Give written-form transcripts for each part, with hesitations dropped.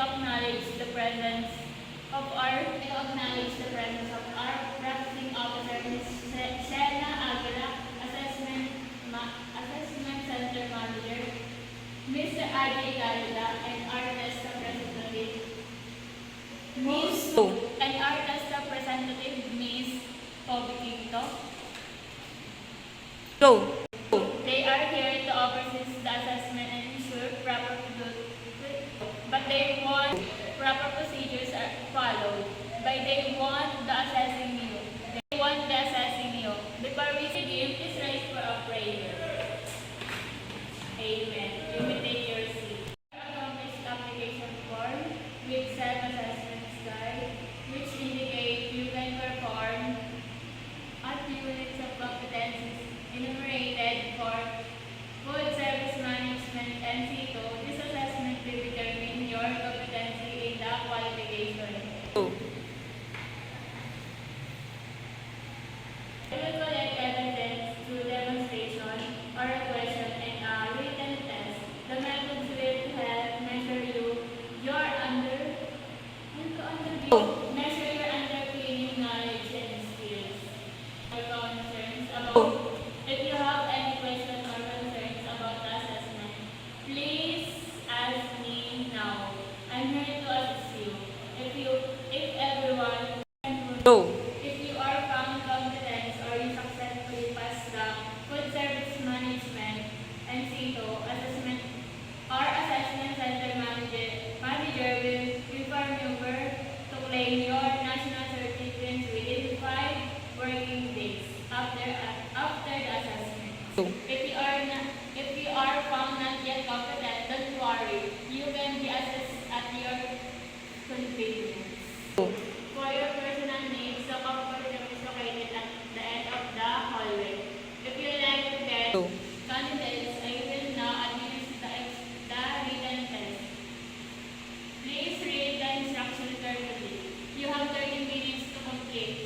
acknowledge the presence of our practicing officer, Ms. Shena Aguila, Assessment Center Manager, Mr. R.J. Galila, and our test representative, Ms. Toby Quinto. Go. They are here to oversee the assessment and ensure but they want proper procedures are followed. But they want the assessing you. Before we begin, please rise for a prayer. Amen. You may take your seat. Accomplished application form with self-assessment guide, which indicate you can perform at units of competencies enumerated for food service management and CITO. This assessment will determine your competency in the qualification. Go. We will collect evidence through demonstration or a question and a written test. The methods will help measure your underpinning knowledge and skills. Or concerns about if you have any questions or concerns about the assessment, please ask me now. I'm here to assist you. If everyone Go. if you are found competent or you successfully pass the food service management and CITO assessment, our assessment center manager will inform you where to claim your national certificates within 5 working days after the assessment. Go. If you are found not yet competent, don't worry. You can be assessed at your convenience. Go. For your personal needs, the comfort room is located at the end of the hallway. If you like to get Go. candidates, I will now administer the written test. Please read the instructions carefully. You have 30 minutes to complete.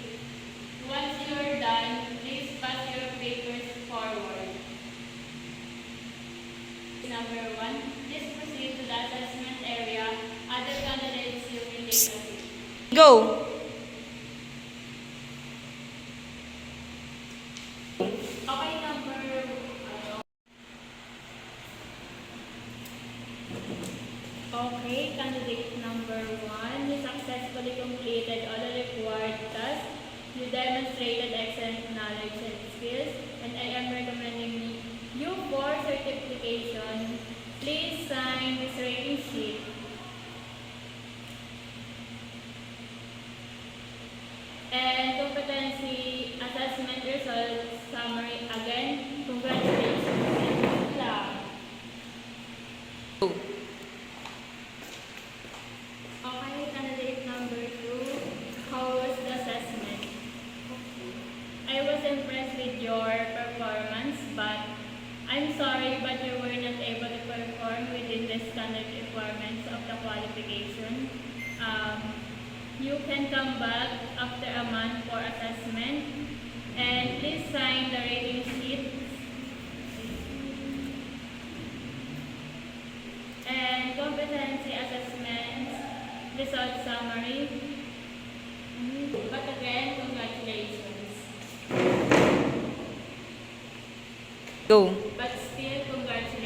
Once you are done, please pass your papers forward. Number 1, please proceed to the assessment area. Other candidates, you will take a seat. Go. Okay, Okay, candidate number 1, you successfully completed all the required tasks. You demonstrated excellent knowledge and skills, and I am recommending you for certification. Please sign this rating sheet. And competency assessment results summary. Again, congratulations and good luck. Go. Okay, candidate number 2, how was the assessment? I was impressed with your performance, but I'm sorry, but you were not able to perform within the standard requirements of the qualification. You can come back after a month for assessment, and please sign the rating sheet and competency assessments result summary. But again, congratulations. Go. But still, congratulations.